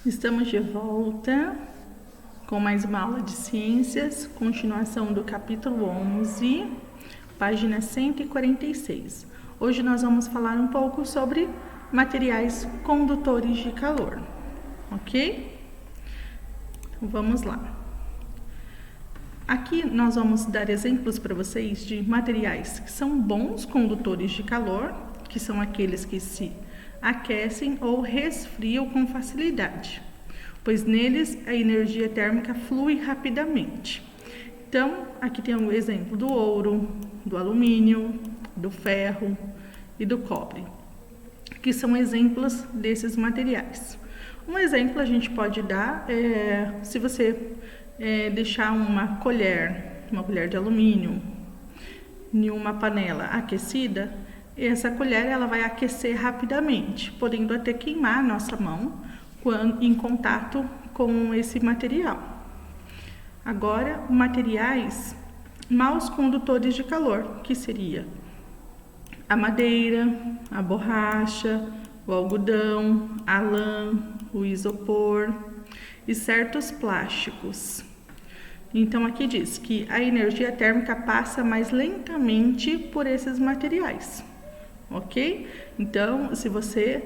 Estamos de volta com mais uma aula de ciências, continuação do capítulo 11, página 146. Hoje nós vamos falar um pouco sobre materiais condutores de calor, ok? Então, vamos lá. Aqui nós vamos dar exemplos para vocês de materiais que são bons condutores de calor, que são aqueles que se aquecem ou resfriam com facilidade, pois neles a energia térmica flui rapidamente. Então, aqui tem um exemplo do ouro, do alumínio, do ferro e do cobre, que são exemplos desses materiais. Um exemplo a gente pode dar se você deixar uma colher de alumínio em uma panela aquecida, essa colher ela vai aquecer rapidamente, podendo até queimar a nossa mão quando em contato com esse material. Agora, materiais maus condutores de calor, que seria a madeira, a borracha, o algodão, a lã, o isopor e certos plásticos. Então, aqui diz que a energia térmica passa mais lentamente por esses materiais. Ok? Então, se você,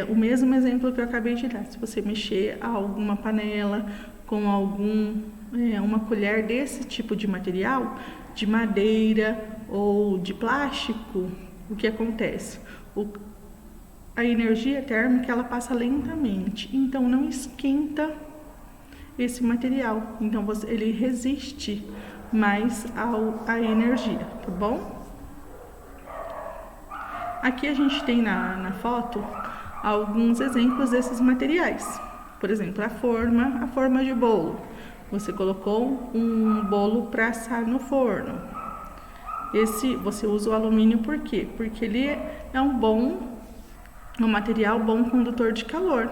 o mesmo exemplo que eu acabei de dar, se você mexer alguma panela com uma colher desse tipo de material, de madeira ou de plástico, o que acontece? A energia térmica ela passa lentamente, então não esquenta esse material, então ele resiste mais à energia, tá bom? Aqui a gente tem na foto alguns exemplos desses materiais. Por exemplo, a forma de bolo. Você colocou um bolo para assar no forno. Você usa o alumínio por quê? Porque ele é um material bom condutor de calor.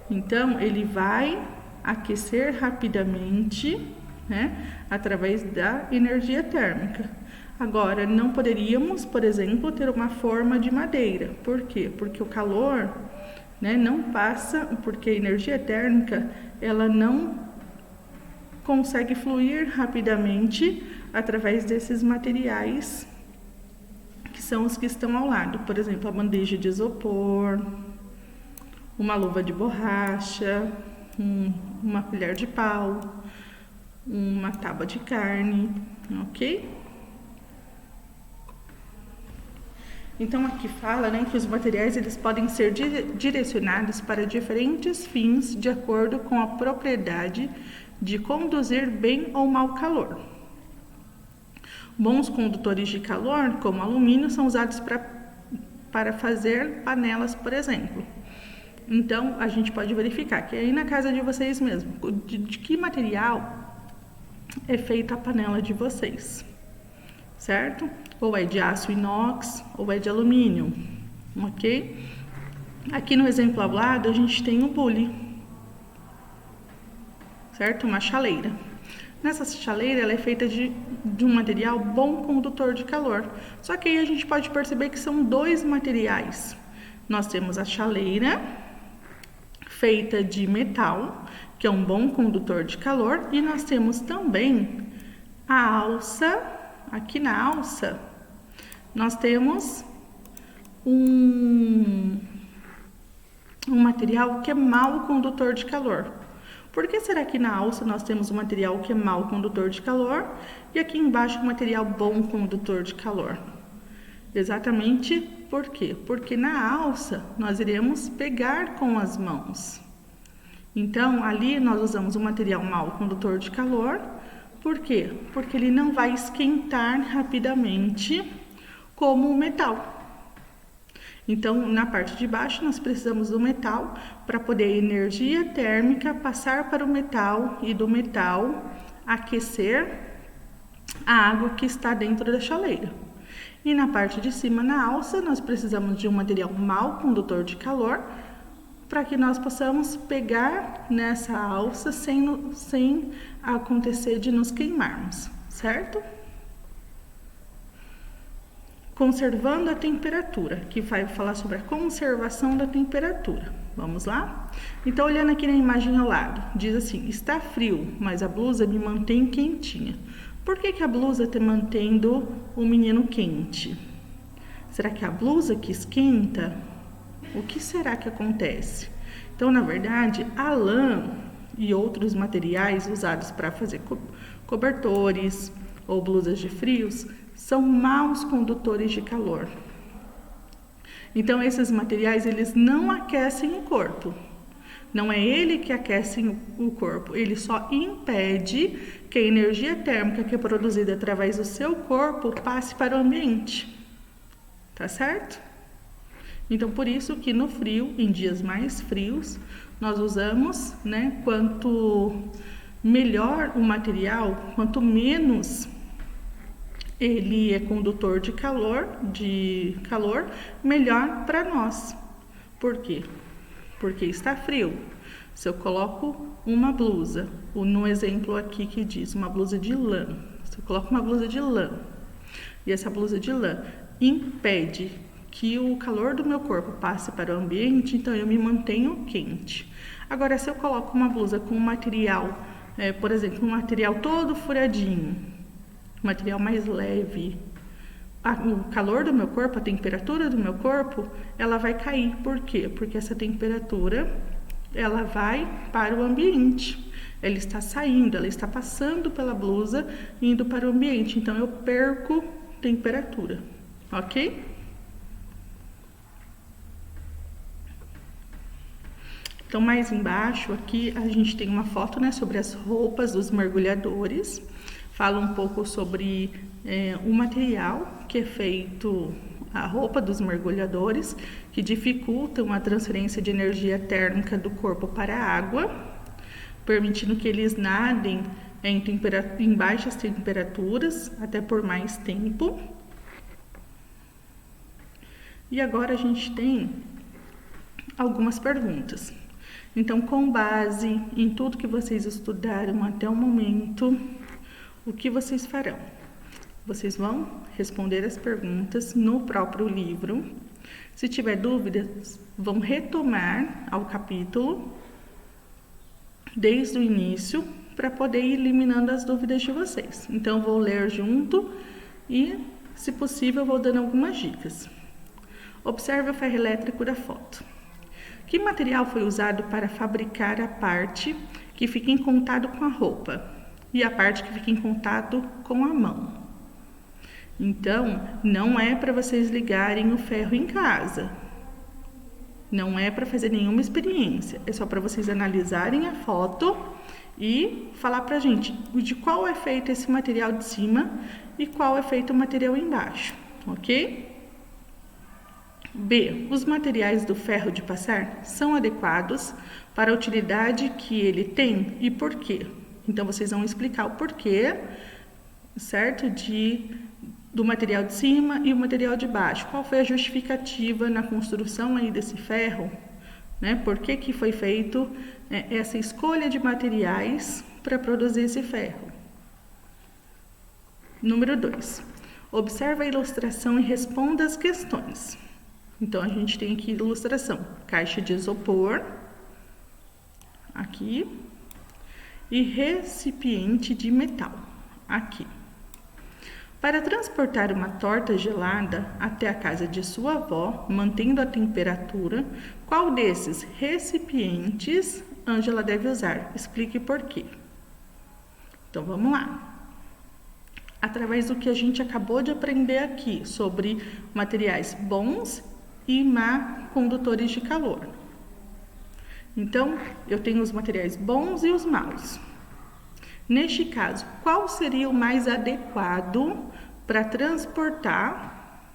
Então, ele vai aquecer rapidamente, né, através da energia térmica. Agora, não poderíamos, por exemplo, ter uma forma de madeira. Por quê? Porque o calor, né, não passa, porque a energia térmica ela não consegue fluir rapidamente através desses materiais que são os que estão ao lado. Por exemplo, a bandeja de isopor, uma luva de borracha, uma colher de pau, uma tábua de carne, ok? Então, aqui fala, né, que os materiais eles podem ser direcionados para diferentes fins de acordo com a propriedade de conduzir bem ou mal calor. Bons condutores de calor, como alumínio, são usados para fazer panelas, por exemplo. Então, a gente pode verificar que aí na casa de vocês mesmo, de que material é feita a panela de vocês, certo? Ou é de aço inox, ou é de alumínio, ok? Aqui no exemplo ao lado, a gente tem o bule, certo? Uma chaleira. Nessa chaleira, ela é feita de um material bom condutor de calor. Só que aí a gente pode perceber que são dois materiais. Nós temos a chaleira, feita de metal, que é um bom condutor de calor, e nós temos também a alça. Aqui na alça, nós temos um material que é mau condutor de calor. Por que será que na alça nós temos um material que é mau condutor de calor e aqui embaixo um material bom condutor de calor? Exatamente por quê? Porque na alça nós iremos pegar com as mãos. Então, ali nós usamos um material mau condutor de calor. Por quê? Porque ele não vai esquentar rapidamente como o metal. Então, na parte de baixo, nós precisamos do metal para poder a energia térmica passar para o metal e do metal aquecer a água que está dentro da chaleira. E na parte de cima, na alça, nós precisamos de um material mau condutor de calor para que nós possamos pegar nessa alça sem acontecer de nos queimarmos, certo? Conservando a temperatura, que vai falar sobre a conservação da temperatura. Vamos lá? Então, olhando aqui na imagem ao lado, diz assim: está frio, mas a blusa me mantém quentinha. Por que a blusa está mantendo o menino quente? Será que é a blusa que esquenta? O que será que acontece? Então, na verdade, a lã e outros materiais usados para fazer cobertores ou blusas de frios são maus condutores de calor. Então, esses materiais, eles não aquecem o corpo. Não é ele que aquece o corpo, ele só impede que a energia térmica que é produzida através do seu corpo passe para o ambiente. Tá certo? Então, por isso que no frio, em dias mais frios, nós usamos, né, quanto melhor o material, quanto menos ele é condutor de calor, melhor para nós. Por quê? Porque está frio. Se eu coloco uma blusa, no exemplo aqui que diz uma blusa de lã, se eu coloco uma blusa de lã e essa blusa de lã impede que o calor do meu corpo passe para o ambiente, então eu me mantenho quente. Agora, se eu coloco uma blusa com um material, por exemplo, um material todo furadinho, um material mais leve, o calor do meu corpo, a temperatura do meu corpo, ela vai cair. Por quê? Porque essa temperatura, ela vai para o ambiente. Ela está saindo, ela está passando pela blusa e indo para o ambiente. Então, eu perco temperatura, ok? Então, mais embaixo aqui, a gente tem uma foto, né, sobre as roupas dos mergulhadores. Fala um pouco sobre o material que é feito, a roupa dos mergulhadores, que dificultam a transferência de energia térmica do corpo para a água, permitindo que eles nadem em baixas temperaturas, até por mais tempo. E agora a gente tem algumas perguntas. Então, com base em tudo que vocês estudaram até o momento, o que vocês farão? Vocês vão responder as perguntas no próprio livro. Se tiver dúvidas, vão retomar ao capítulo desde o início para poder ir eliminando as dúvidas de vocês. Então, vou ler junto e, se possível, vou dando algumas dicas. Observe o ferro elétrico da foto. Que material foi usado para fabricar a parte que fica em contato com a roupa e a parte que fica em contato com a mão? Então, não é para vocês ligarem o ferro em casa. Não é para fazer nenhuma experiência. É só para vocês analisarem a foto e falar para a gente de qual é feito esse material de cima e qual é feito o material embaixo, ok? B. Os materiais do ferro de passar são adequados para a utilidade que ele tem e por quê? Então, vocês vão explicar o porquê, certo? Do material de cima e o material de baixo. Qual foi a justificativa na construção aí desse ferro? Né? Por que foi feito essa escolha de materiais para produzir esse ferro? Número 2. Observe a ilustração e responda as questões. Então, a gente tem aqui ilustração, caixa de isopor, aqui, e recipiente de metal, aqui. Para transportar uma torta gelada até a casa de sua avó, mantendo a temperatura, qual desses recipientes Ângela deve usar? Explique por quê. Então, vamos lá. Através do que a gente acabou de aprender aqui sobre materiais bons e má condutores de calor. Então, eu tenho os materiais bons e os maus. Neste caso, qual seria o mais adequado para transportar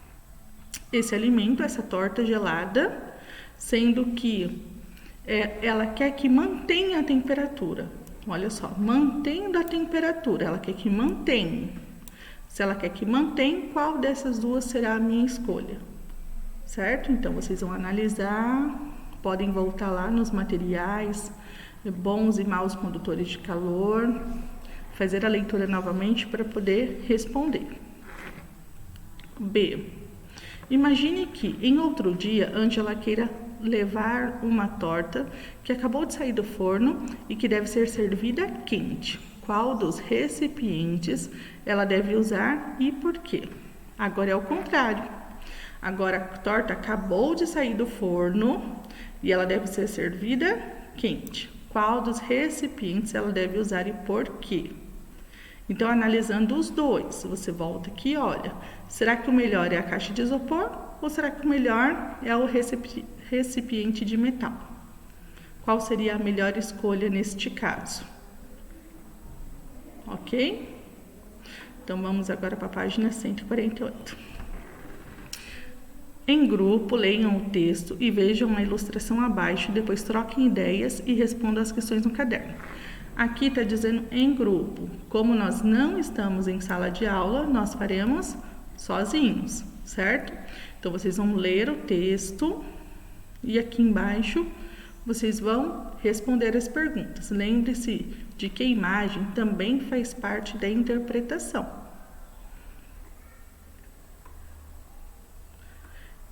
esse alimento, essa torta gelada, sendo que ela quer que mantenha a temperatura. Olha só, mantendo a temperatura, ela quer que mantenha. Se ela quer que mantenha, qual dessas duas será a minha escolha? Certo? Então, vocês vão analisar, podem voltar lá nos materiais, bons e maus condutores de calor, fazer a leitura novamente para poder responder. B. Imagine que, em outro dia, Ângela queira levar uma torta que acabou de sair do forno e que deve ser servida quente. Qual dos recipientes ela deve usar e por quê? Agora é o contrário. Agora a torta acabou de sair do forno e ela deve ser servida quente. Qual dos recipientes ela deve usar e por quê? Então, analisando os dois, você volta aqui e olha, será que o melhor é a caixa de isopor ou será que o melhor é o recipiente de metal? Qual seria a melhor escolha neste caso? Ok? Então, vamos agora para a página 148. Em grupo, leiam o texto e vejam a ilustração abaixo, depois troquem ideias e respondam as questões no caderno. Aqui está dizendo em grupo. Como nós não estamos em sala de aula, nós faremos sozinhos, certo? Então, vocês vão ler o texto e aqui embaixo vocês vão responder as perguntas. Lembre-se de que a imagem também faz parte da interpretação.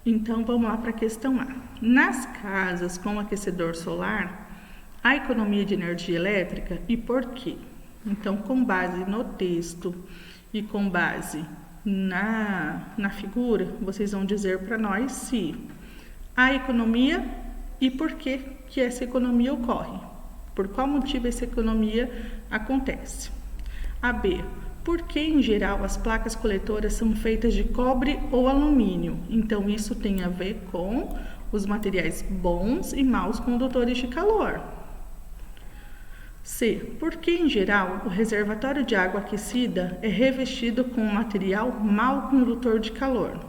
Então, vamos lá para a questão A. Nas casas com aquecedor solar, a economia de energia elétrica e por quê? Então, com base no texto e com base na figura, vocês vão dizer para nós se a economia e por que essa economia ocorre. Por qual motivo essa economia acontece? A B. Por que, em geral, as placas coletoras são feitas de cobre ou alumínio? Então, isso tem a ver com os materiais bons e maus condutores de calor. C. Por que, em geral, o reservatório de água aquecida é revestido com um material mau condutor de calor?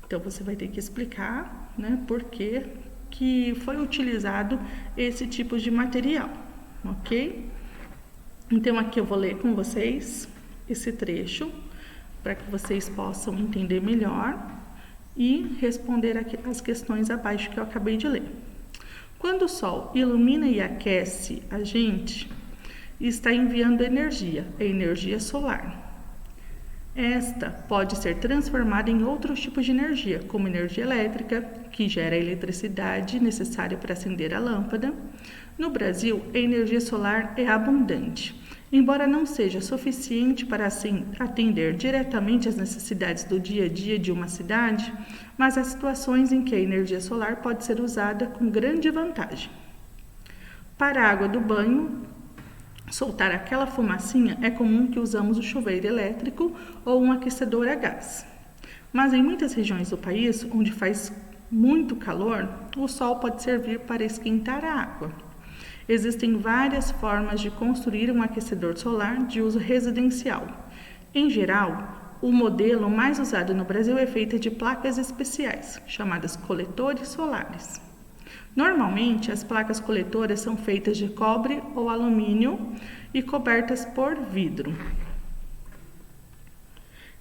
Então, você vai ter que explicar, né, por que foi utilizado esse tipo de material, ok? Então, aqui eu vou ler com vocês esse trecho, para que vocês possam entender melhor e responder aqui as questões abaixo que eu acabei de ler. Quando o Sol ilumina e aquece a gente, está enviando energia, a energia solar. Esta pode ser transformada em outros tipos de energia, como energia elétrica, que gera a eletricidade necessária para acender a lâmpada. No Brasil, a energia solar é abundante. Embora não seja suficiente para atender diretamente às necessidades do dia a dia de uma cidade, mas há situações em que a energia solar pode ser usada com grande vantagem. Para a água do banho, soltar aquela fumacinha, é comum que usamos o chuveiro elétrico ou um aquecedor a gás. Mas em muitas regiões do país, onde faz muito calor, o sol pode servir para esquentar a água. Existem várias formas de construir um aquecedor solar de uso residencial. Em geral, o modelo mais usado no Brasil é feito de placas especiais, chamadas coletores solares. Normalmente, as placas coletoras são feitas de cobre ou alumínio e cobertas por vidro.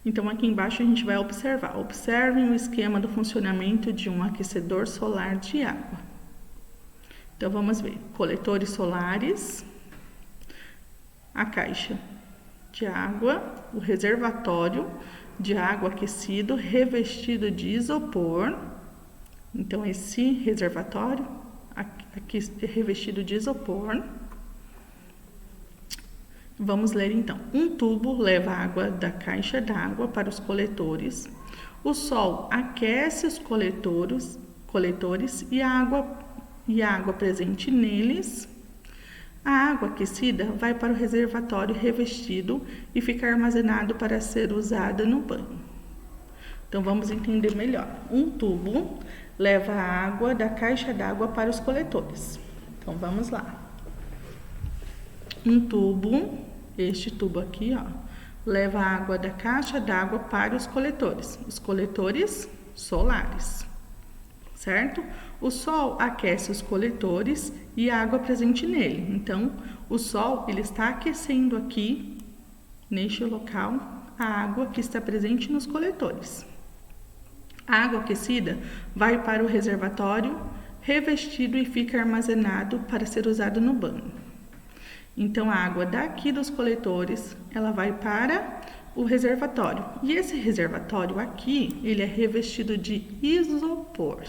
Então, aqui embaixo a gente vai observar. Observem o esquema do funcionamento de um aquecedor solar de água. Então, vamos ver. Coletores solares, a caixa de água, o reservatório de água aquecido revestido de isopor. Então, esse reservatório aqui é revestido de isopor. Vamos ler então. Um tubo leva a água da caixa d'água para os coletores. O sol aquece os coletores e a água presente neles. A água aquecida vai para o reservatório revestido e fica armazenado para ser usada no banho. Então, vamos entender melhor. Um tubo leva a água da caixa d'água para os coletores. Então, vamos lá. Um tubo, este tubo aqui, ó, leva a água da caixa d'água para os coletores solares, certo? O sol aquece os coletores e a água presente nele. Então, o sol ele está aquecendo aqui, neste local, a água que está presente nos coletores. A água aquecida vai para o reservatório revestido e fica armazenado para ser usado no banho. Então, a água daqui dos coletores, ela vai para o reservatório. E esse reservatório aqui, ele é revestido de isopor.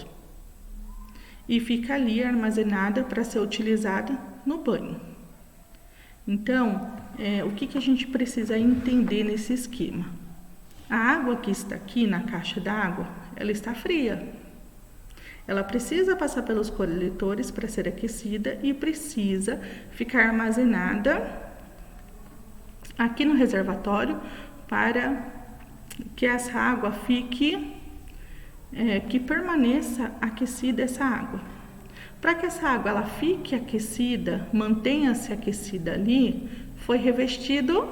e fica ali armazenada para ser utilizada no banho. Então, o que a gente precisa entender nesse esquema? A água que está aqui na caixa d'água, ela está fria. Ela precisa passar pelos coletores para ser aquecida e precisa ficar armazenada aqui no reservatório para que essa água que permaneça aquecida essa água. Para que essa água ela fique aquecida, mantenha-se aquecida ali, foi revestido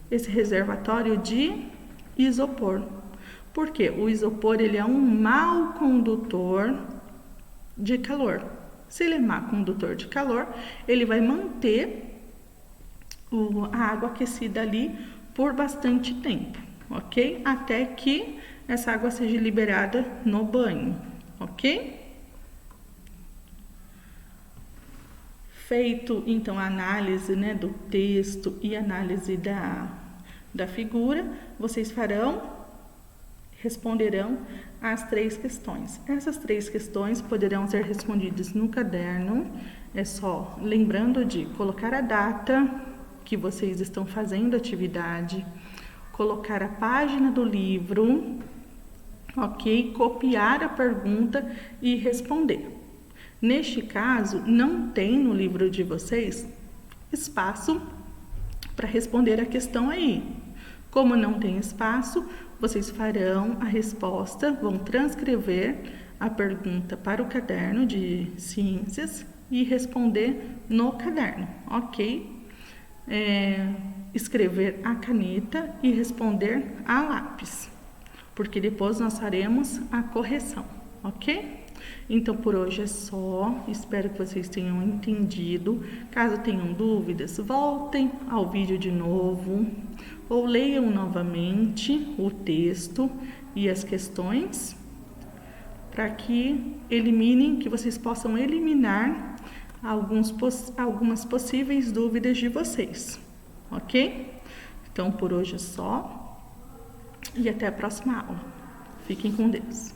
esse reservatório de isopor. Porque o isopor ele é um mau condutor de calor. Se ele é mau condutor de calor, ele vai manter a água aquecida ali por bastante tempo, ok? Até que essa água seja liberada no banho, ok? Feito então a análise, né, do texto e análise da figura, vocês responderão as 3 questões. Essas 3 questões poderão ser respondidas no caderno. É só lembrando de colocar a data que vocês estão fazendo a atividade, colocar a página do livro, ok? Copiar a pergunta e responder. Neste caso, não tem no livro de vocês espaço para responder a questão aí. Como não tem espaço, vocês farão a resposta, vão transcrever a pergunta para o caderno de ciências e responder no caderno, ok? Escrever a caneta e responder a lápis, porque depois nós faremos a correção, ok? Então, por hoje é só. Espero que vocês tenham entendido. Caso tenham dúvidas, voltem ao vídeo de novo ou leiam novamente o texto e as questões para que vocês possam eliminar algumas possíveis dúvidas de vocês, ok? Então, por hoje é só e até a próxima aula. Fiquem com Deus.